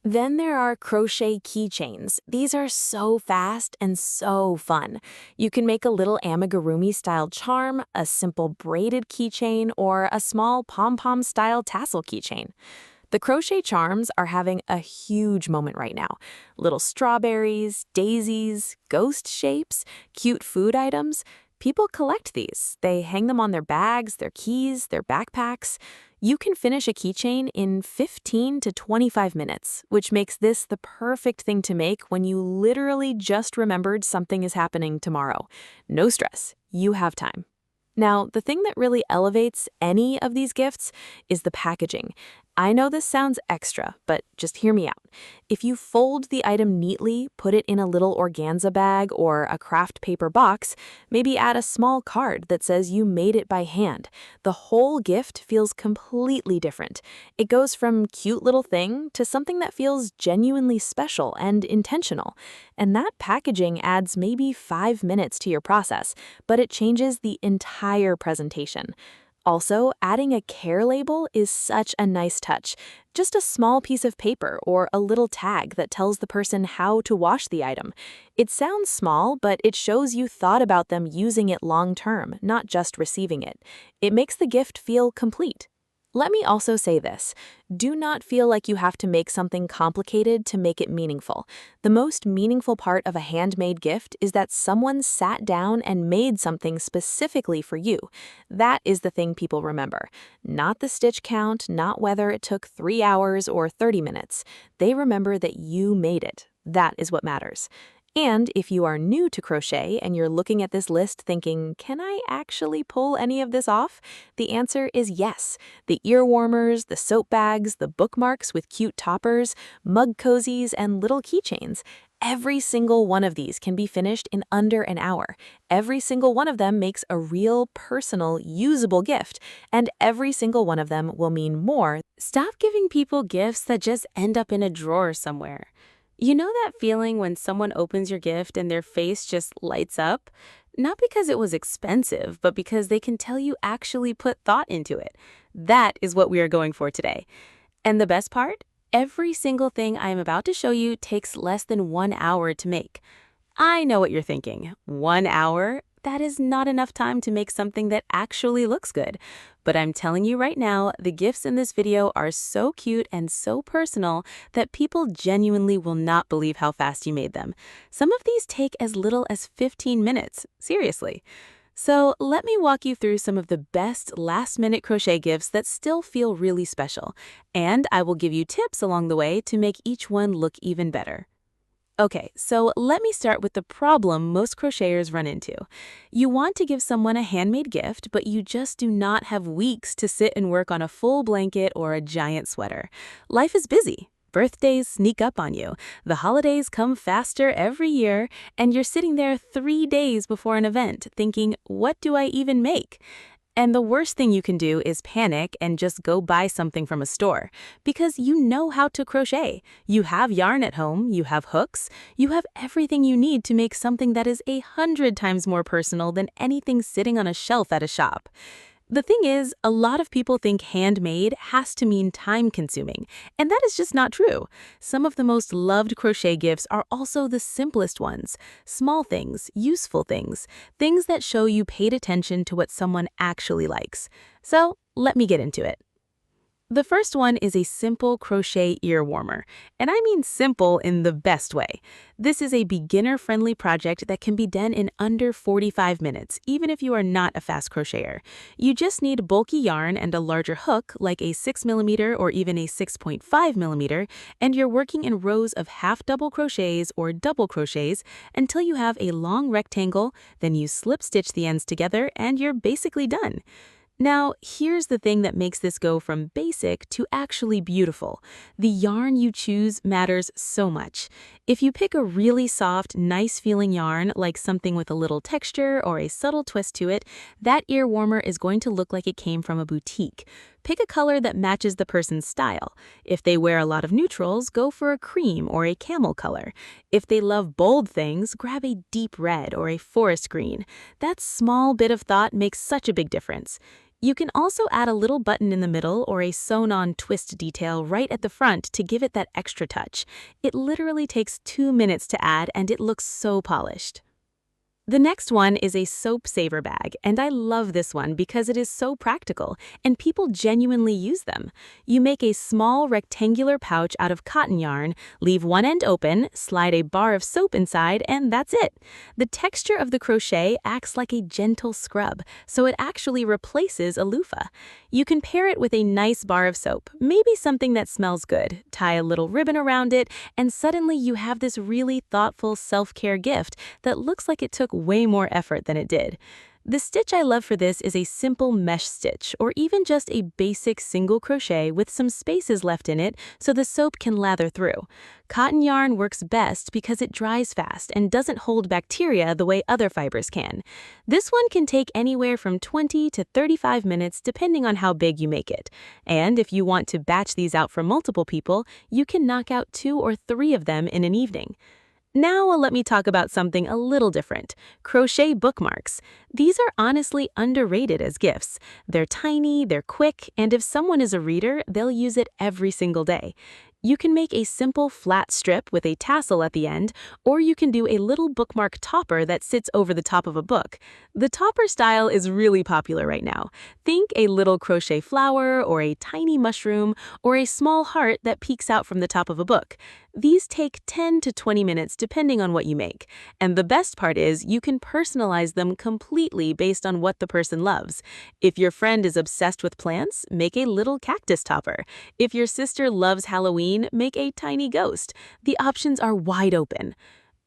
Then there are crochet keychains. These are so fast and so fun. You can make a little amigurumi-style charm, a simple braided keychain, or a small pom-pom-style tassel keychain. The crochet charms are having a huge moment right now. Little strawberries, daisies, ghost shapes, cute food items. People collect these. They hang them on their bags, their keys, their backpacks. You can finish a keychain in 15 to 25 minutes, which makes this the perfect thing to make when you literally just remembered something is happening tomorrow. No stress. You have time. Now, the thing that really elevates any of these gifts is the packaging. I know this sounds extra, but just hear me out. If you fold the item neatly, put it in a little organza bag or a craft paper box, maybe add a small card that says you made it by hand, the whole gift feels completely different. It goes from cute little thing to something that feels genuinely special and intentional. And that packaging adds maybe 5 minutes to your process, but it changes the entire presentation. Also, adding a care label is such a nice touch. Just a small piece of paper or a little tag that tells the person how to wash the item. It sounds small, but it shows you thought about them using it long term, not just receiving it. It makes the gift feel complete. Let me also say this. Do not feel like you have to make something complicated to make it meaningful. The most meaningful part of a handmade gift is that someone sat down and made something specifically for you. That is the thing people remember. Not the stitch count, not whether it took 3 hours or 30 minutes. They remember that you made it. That is what matters. And if you are new to crochet and you're looking at this list thinking, can I actually pull any of this off? The answer is yes. The ear warmers, the soap bags, the bookmarks with cute toppers, mug cozies, and little keychains. Every single one of these can be finished in under an hour. Every single one of them makes a real, personal, usable gift, and every single one of them will mean more. Stop giving people gifts that just end up in a drawer somewhere. You know that feeling when someone opens your gift and their face just lights up? Not because it was expensive, but because they can tell you actually put thought into it. That is what we are going for today. And the best part? Every single thing I am about to show you takes less than 1 hour to make. I know what you're thinking. 1 hour? That is not enough time to make something that actually looks good. But I'm telling you right now, the gifts in this video are so cute and so personal that people genuinely will not believe how fast you made them. Some of these take as little as 15 minutes, seriously. So let me walk you through some of the best last-minute crochet gifts that still feel really special. And I will give you tips along the way to make each one look even better. Okay, so let me start with the problem most crocheters run into. You want to give someone a handmade gift, but you just do not have weeks to sit and work on a full blanket or a giant sweater. Life is busy. Birthdays sneak up on you. The holidays come faster every year, and you're sitting there 3 days before an event thinking, what do I even make? And the worst thing you can do is panic and just go buy something from a store, because you know how to crochet. You have yarn at home, you have hooks, you have everything you need to make something that is 100 times more personal than anything sitting on a shelf at a shop. The thing is, a lot of people think handmade has to mean time-consuming, and that is just not true. Some of the most loved crochet gifts are also the simplest ones. Small things, useful things, things that show you paid attention to what someone actually likes. So, let me get into it. The first one is a simple crochet ear warmer, and I mean simple in the best way. This is a beginner-friendly project that can be done in under 45 minutes, even if you are not a fast crocheter. You just need bulky yarn and a larger hook, like a 6mm or even a 6.5mm, and you're working in rows of half double crochets or double crochets until you have a long rectangle, then you slip stitch the ends together and you're basically done. Now, here's the thing that makes this go from basic to actually beautiful. The yarn you choose matters so much. If you pick a really soft, nice-feeling yarn, like something with a little texture or a subtle twist to it, that ear warmer is going to look like it came from a boutique. Pick a color that matches the person's style. If they wear a lot of neutrals, go for a cream or a camel color. If they love bold things, grab a deep red or a forest green. That small bit of thought makes such a big difference. You can also add a little button in the middle or a sewn-on twist detail right at the front to give it that extra touch. It literally takes 2 minutes to add and it looks so polished. The next one is a soap saver bag, and I love this one because it is so practical, and people genuinely use them. You make a small rectangular pouch out of cotton yarn, leave one end open, slide a bar of soap inside, and that's it. The texture of the crochet acts like a gentle scrub, so it actually replaces a loofah. You can pair it with a nice bar of soap, maybe something that smells good, tie a little ribbon around it, and suddenly you have this really thoughtful self-care gift that looks like it took way more effort than it did. The stitch I love for this is a simple mesh stitch, or even just a basic single crochet with some spaces left in it so the soap can lather through. Cotton yarn works best because it dries fast and doesn't hold bacteria the way other fibers can. This one can take anywhere from 20 to 35 minutes depending on how big you make it. And if you want to batch these out for multiple people, you can knock out 2 or 3 of them in an evening. Now let me talk about something a little different, crochet bookmarks. These are honestly underrated as gifts. They're tiny, they're quick, and if someone is a reader, they'll use it every single day. You can make a simple flat strip with a tassel at the end, or you can do a little bookmark topper that sits over the top of a book. The topper style is really popular right now. Think a little crochet flower, or a tiny mushroom, or a small heart that peeks out from the top of a book. These take 10 to 20 minutes depending on what you make. And the best part is you can personalize them completely based on what the person loves. If your friend is obsessed with plants, make a little cactus topper. If your sister loves Halloween, make a tiny ghost. The options are wide open.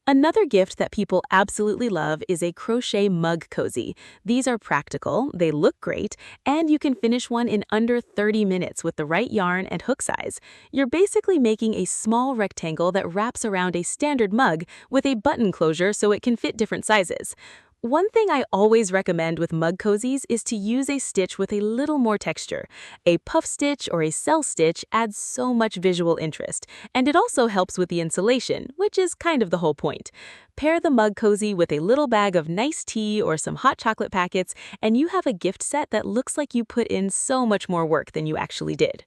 Another gift that people absolutely love is a crochet mug cozy. These are practical, they look great, and you can finish one in under 30 minutes with the right yarn and hook size. You're basically making a small rectangle that wraps around a standard mug with a button closure so it can fit different sizes. One thing I always recommend with mug cozies is to use a stitch with a little more texture. A puff stitch or a cell stitch adds so much visual interest, and it also helps with the insulation, which is kind of the whole point. Pair the mug cozy with a little bag of nice tea or some hot chocolate packets, and you have a gift set that looks like you put in so much more work than you actually did.